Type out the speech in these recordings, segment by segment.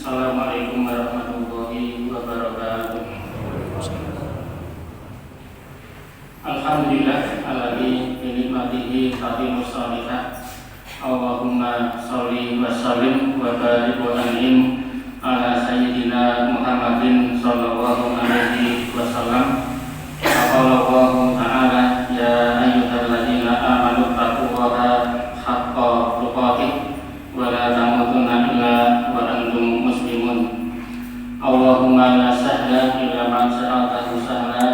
Assalamualaikum warahmatullahi wabarakatuh. Alhamdulillah alladzi bi nikmatihi tatimmus shalihat. Allahumma sholli wa sallim wa barik wa an'im ala sayyidina Muhammadin sallallahu alaihi wasallam. Qala Allahu ta'ala ya ayyuhalladzina amanu taqullaha haqqa tuqatih wa la tamutunna illa wa antum muslimun. Allahumma la sahla illa ma ja'altahu sahla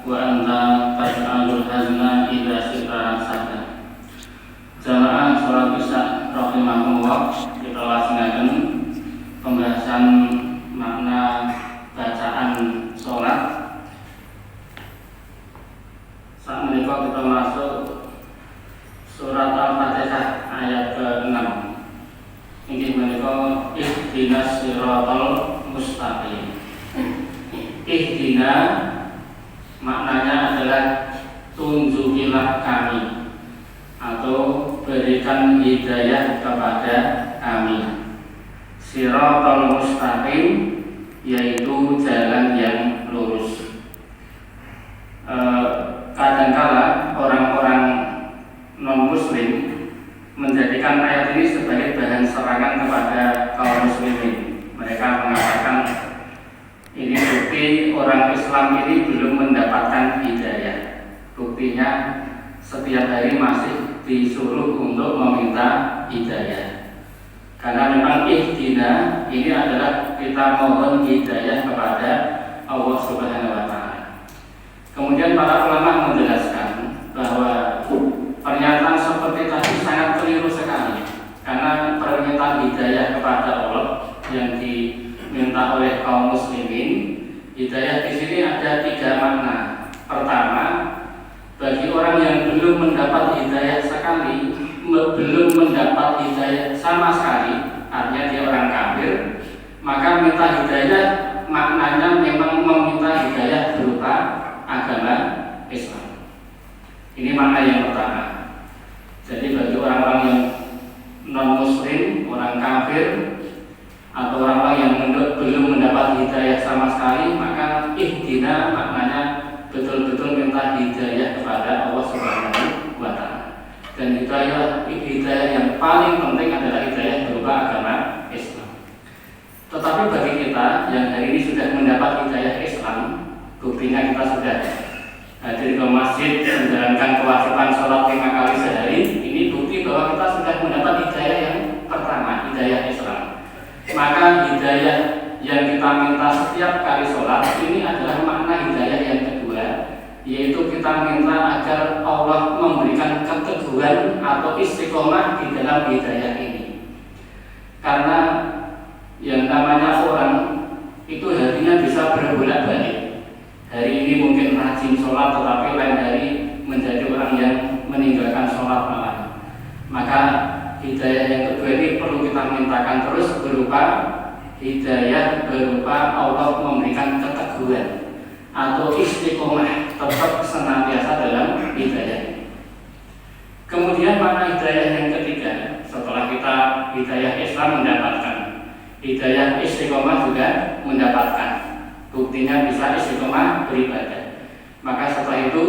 wa anta taj'alul hazna idza syi'ta sahla. Jamaah salat Isya rahimakumullah, kita laksanakan pembahasan makna bacaan salat. Saat menikah kita masuk surat Al-Fatihah ayat ke-6. Ini menikah ihdinas siratal mustaqim. Ihdina maknanya adalah tunjukilah kami atau berikan hidayah kepada kami. Siratal mustaqim yaitu jalan yang lurus. Kadangkala orang-orang non-muslim menjadikan ayat ini sebagai bahan serangan kepada kaum muslimin. Mereka mengatakan ini bukti orang Islam ini belum mendapatkan hidayah. Buktinya setiap hari masih disuruh untuk meminta hidayah. Karena memang ihdina ini adalah kita mohon hidayah kepada Allah Subhanahu wa Ta'ala. Kemudian para ulama menjelaskan bahwa pernyataan seperti tadi sangat keliru sekali, karena permintaan hidayah kepada Allah yang diminta oleh kaum muslimin, hidayah di sini ada 3 makna. Pertama, bagi orang yang belum mendapat hidayah sekali, belum mendapat hidayah sama sekali, artinya dia orang kafir, maka minta hidayah maknanya memang meminta hidayah berupa agama Islam. Ini makna yang pertama. Jadi bagi orang-orang yang non-muslim, orang kafir, atau orang-orang yang belum mendapat hidayah sama sekali, maka ihdina maknanya betul-betul minta hidayah kepada Allah Subhanahu wa Ta'ala. Dan hidayah yang paling penting adalah hidayah berupa agama Islam. Tetapi bagi kita yang hari ini sudah mendapat hidayah Islam, buktinya kita sudah hadir ke masjid menjalankan kewajiban sholat 5 kali sehari. Ini bukti bahwa kita sudah mendapat hidayah yang pertama, hidayah Islam. Maka hidayah yang kita minta setiap kali sholat ini adalah makna hidayah yang kedua, yaitu kita minta agar Allah memberikan keteguhan atau istiqomah di dalam hidayah ini. Karena yang namanya orang itu hatinya bisa berbolak-balik. Hari ini mungkin rajin sholat, tetapi lain hari menjadi orang yang meninggalkan sholat malam. Maka hidayah yang kedua ini perlu kita mintakan terus berupa hidayah berupa Allah memberikan keteguhan atau istiqomah, tetap senantiasa dalam hidayah. Kemudian makna hidayah yang ketiga, setelah kita hidayah Islam mendapatkan, hidayah istiqomah juga mendapatkan. Buktinya bisa istiqomah beribadah. Maka setelah itu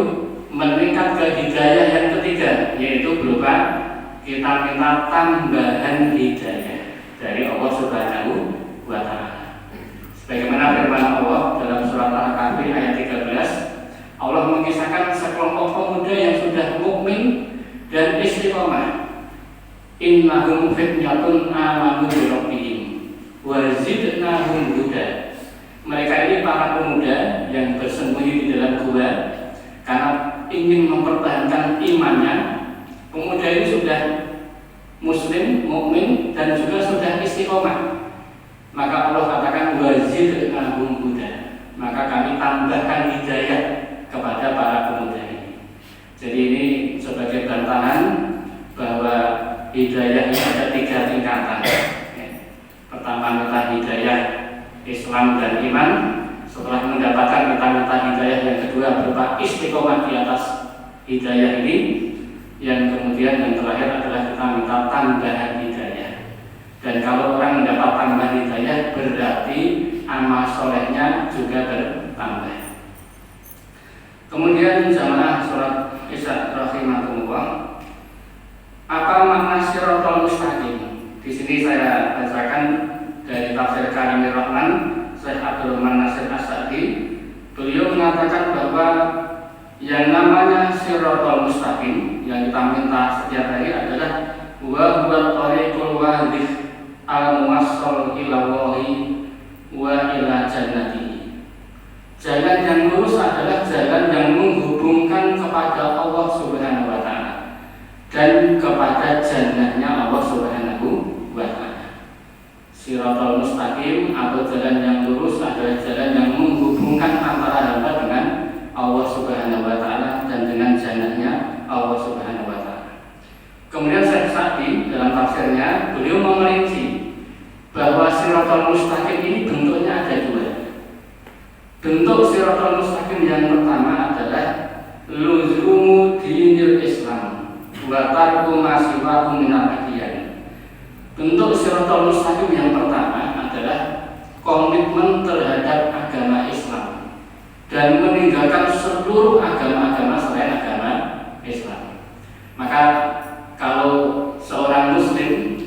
meningkat ke hidayah yang ketiga, yaitu berupa kita minta tambahan hidayah dari Allah Subhanahu wa Ta'ala. Sebagaimana firman Allah dalam surat Al-Kahfi ayat 13, Allah mengisahkan sekelompok pemuda yang sudah mukmin dan istiqomah. Innahum fitnatun amanu bi rabbihim wa zidnahum huda. Mereka ini para pemuda yang bersembunyi di dalam gua karena ingin mempertahankan imannya. Pemuda ini sudah muslim, mukmin, dan juga sudah istiqomah. Maka Allah katakan wazidnahum huda. Maka kami tambahkan hidayah kepada para pemuda ini. Jadi ini sebagai bantahan bahwa hidayah ini ada 3 tingkatan. Pertama kita hidayah Islam dan iman. Setelah mendapatkan kita minta hidayah yang kedua berupa istiqomah di atas hidayah ini. Yang kemudian yang terakhir adalah kita minta tambahan hidayah. Dan kalau orang mendapat tambahan hidayah berarti amal solehnya juga bertambah. Kemudian jamaah sholat Isya rahimakumullah, apa makna Shiratal Mustaqim? Di sini saya bacakan dari tafsir Karimur Rahman Syekh Abdul Rahman Nasir As-Sa'di. Beliau mengatakan bahwa yang namanya Shiratal Mustaqim yang kita minta setiap hari adalah wa huwa tariqul wadih al-muwassal ila Allahi wa ila jannatihi. Jalan yang lurus adalah jalan yang menghubungkan kepada Allah Subhanahu wa taala dan kepada jannahnya Allah Subhanahu wa taala. Shiratal Mustaqim atau jalan yang lurus adalah jalan yang menghubungkan antara hamba dengan Allah Subhanahu wa taala dan dengan jannahnya Allah Subhanahu wa taala. Kemudian Syekh Sa'di dalam tafsirnya beliau memperinci bahwa Shiratal Mustaqim ini bentuknya ada dua. Bentuk Shiratal Mustaqim yang pertama adalah luzumu dinil Islam wa tarku ma siwahu minal adyan. Bentuk Shiratal Mustaqim yang pertama adalah komitmen terhadap agama Islam dan meninggalkan seluruh agama-agama selain agama Islam. Maka kalau seorang muslim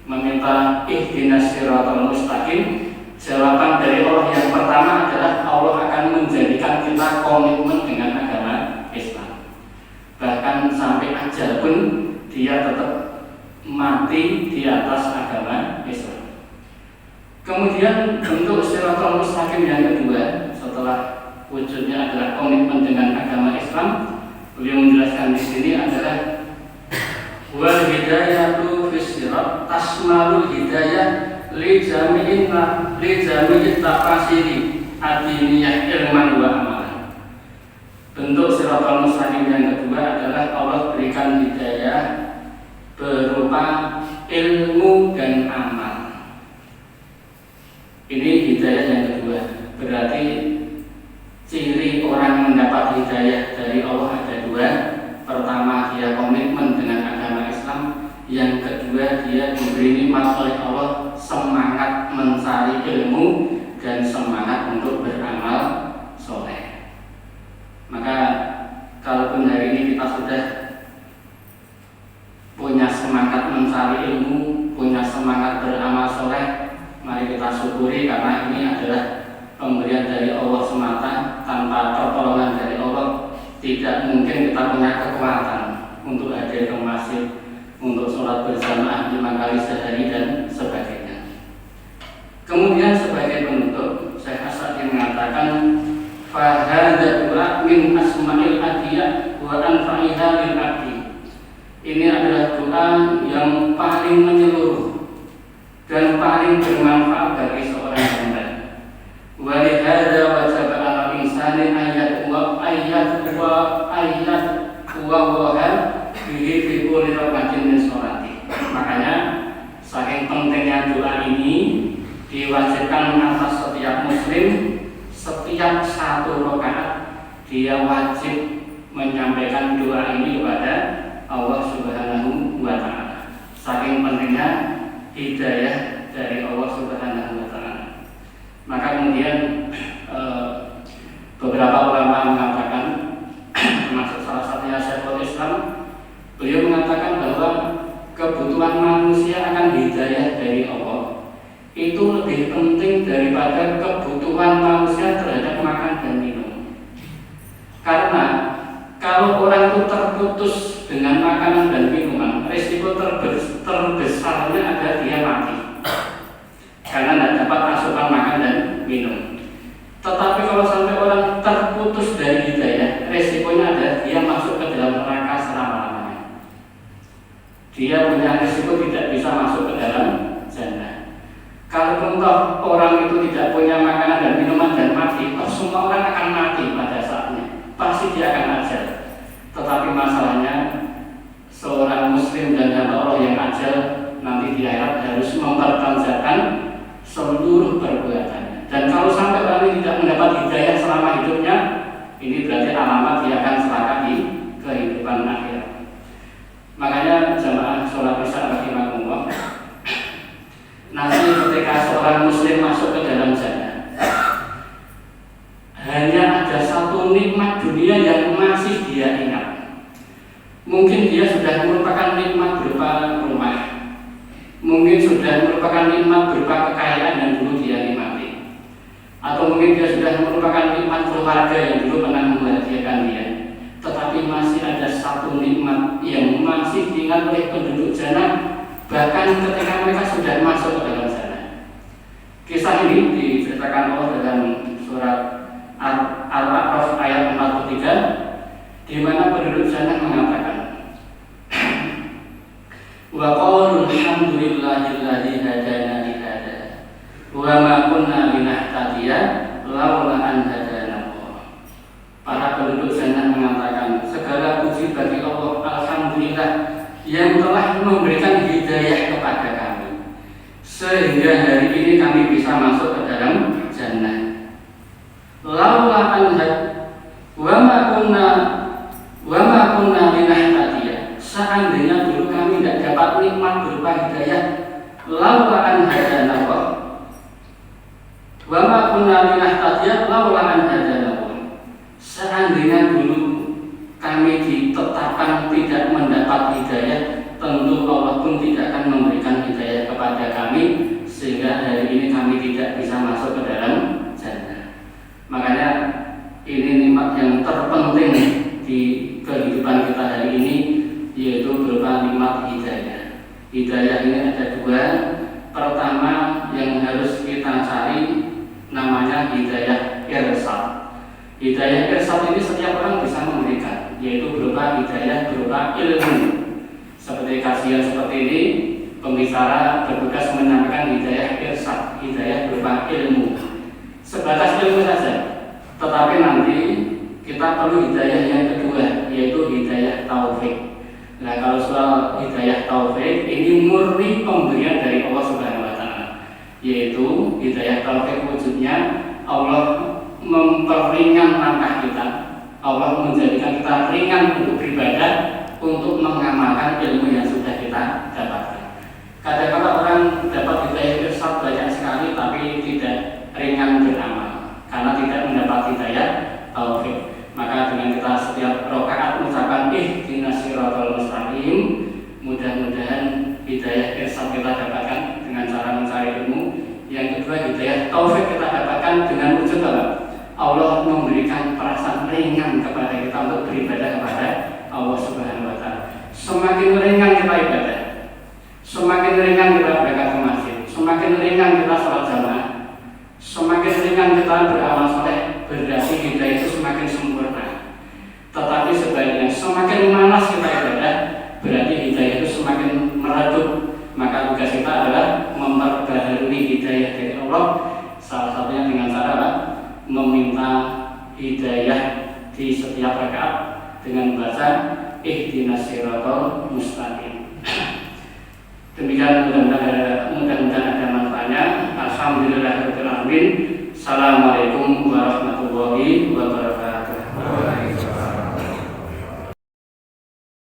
meminta ihdinas siratal mustaqim, jawaban dari Allah yang pertama adalah Allah akan menjadikan kita komitmen dengan agama Islam. Bahkan sampai ajal pun dia tetap mati di atas agama Islam. Kemudian bentuk siratal mustaqim yang kedua setelah wujudnya adalah komitmen dengan agama Islam, beliau menjelaskan di sini adalah wal hidayatu fis sirat tasmalul hidayah li jami'in tafasiri adiniyah ilman wa amalan. Bentuk siratal mustaqim yang kedua adalah Allah berikan hidayah berupa ilmu dan amal. Ini hidayah yang kedua. Berarti ciri orang mendapat hidayah dari Allah ada dua. Pertama, dia komitmen dengan agama Islam. Yang kedua, dia diberi nikmat oleh Allah semangat mencari ilmu dan semangat untuk beramal soleh. Maka kalaupun hari ini kita sudah punya semangat mencari ilmu, punya semangat beramal soleh, mari kita syukuri karena ini adalah pemberian dari Allah semata. Tanpa pertolongan dari Allah tidak mungkin kita punya kekuatan untuk hadir ke masjid, untuk sholat berjamaah 5 kali sehari dan sebagainya. Kemudian sebagai penutup, Syekh As-Sa'di mengatakan fahadha du'a min asma'il adiyah wa anfa'iha lil abdi. Ini adalah doa yang paling menyeluruh dan paling bermanfaat bagi seorang hamba. Wa lihadza wajaba 'alal insani ayat wa bihi fi kulli rakatin min sholati. Makanya saking pentingnya doa ini diwajibkan atas setiap muslim, setiap satu rakaat dia wajib menyampaikan doa ini kepada Allah Subhanahu wa taala. Saking pentingnya hidayah dari Allah Subhanahu wa taala. Maka kemudian beberapa ulama mengatakan, termasuk salah satunya Syekhul Islam, beliau mengatakan bahwa kebutuhan manusia akan hidayah dari Allah itu lebih penting daripada kebutuhan manusia terhadap makan dan minum. Karena kalau orang itu terputus dengan makanan dan minuman, risiko terbesarnya adalah dia mati karena tidak dapat asupan makan dan minum. Tetapi kalau sampai orang terputus dari hidayah, resikonya adalah dia masuk ke dalam neraka selama-lamanya. Dia punya risiko tidak bisa masuk ke dalam jannah. Kalau toh orang itu tidak punya makanan dan minuman dan mati, toh semua orang akan mati pada saatnya. Pasti dia akan ajal. Tetapi masalahnya seorang muslim dan hamba Allah yang ajal nanti di akhirat harus mempertanggungjawabkan seluruh perbuatannya. Dan kalau sampai orang ini tidak mendapat hidayah selama hidupnya, ini berarti alamat dia akan celaka di kehidupan akhirat. Makanya jamaah sholat isya rahimakumullah, masuk ke dalam jannah. Hanya ada satu nikmat dunia yang masih dia ingat. Mungkin dia sudah merupakan nikmat berupa rumah, mungkin sudah merupakan nikmat berupa kekayaan yang dulu dia nikmati, atau mungkin dia sudah merupakan nikmat keluarga yang dulu pernah membahagiakan dia. Tetapi masih ada satu nikmat yang masih diingat oleh penduduk jannah, bahkan ketika mereka sudah masuk ke dalam jannah. Kisah ini diceritakan Allah dalam surat Al-A'raf ayat 43, di mana penduduk jannah mengatakan, wa qalu alhamdulillahilladzi hadana li hada wa ma kunna linahtadiya laula an hadana Allah. Para penduduk jannah mengatakan, segala puji bagi Allah, alhamdulillah yang telah memberikan hidayah kepada kami sehingga hari ini kami bisa masuk ke dalam jannah. Laula an wa ma kunna linahtadiya, seandainya dulu kami tidak dapat nikmat berupa hidayah, laula an hadana Allah, wa ma kunna linahtadiya laula an hadana Allah, seandainya dulu kami ditetapkan tidak mendapat hidayah, tentu Allah pun tidak akan memberikan hidayah kepada kami sehingga hari ini kami tidak bisa masuk ke dalam jannah. Makanya ini nikmat yang terpenting di kehidupan kita hari ini, yaitu berupa nikmat hidayah. Hidayah ini ada dua. Pertama yang harus kita cari namanya hidayah irsad. Hidayah irsad ini setiap orang bisa memberikan, yaitu berupa hidayah berupa ilmu. Seperti kajian seperti ini, pembicara bertugas menyampaikan hidayah irsad, hidayah berupa ilmu. Sebatas ilmu saja. Tetapi nanti kita perlu hidayah yang kedua, yaitu hidayah taufik. Nah, kalau soal hidayah taufik ini murni pemberian dari Allah Subhanahu wa taala. Yaitu hidayah taufik wujudnya Allah memperingan langkah kita. Allah menjadikan kita ringan untuk beribadah, untuk mengamalkan ilmu yang sudah kita dapatkan. Kadang-kadang orang dapat hidayah irsad banyak sekali tapi tidak ringan beramal karena tidak mendapat hidayah taufik. Maka dengan kita setiap rakaat mengucapkan ihdinas siratal mustaqim, mudah-mudahan hidayah irsad kita dapatkan dengan cara mencari ilmu. Yang kedua, hidayah taufik kita dapatkan dengan wujud apa? Allah memberikan perasaan ringan kepada kita untuk beribadah kepada Allah Subhanahu wa taala. Semakin ringan kita ibadah, semakin ringan kita berangkat ke masjid, semakin ringan kita sholat jamaah, semakin ringan kita beramal soleh, berarti hidayah itu semakin sempurna. Tetapi sebaliknya, semakin malas kita ibadah, berarti hidayah itu semakin meredup. Maka tugas kita adalah memperbaharui hidayah dari Allah. Salah satunya dengan cara meminta hidayah di setiap rakaat dengan membaca ihdinas siratal mustaqim. Demikian, mudah-mudahan ada manfaatnya. Alhamdulillahirabbil alamin. Assalamualaikum warahmatullahi wabarakatuh.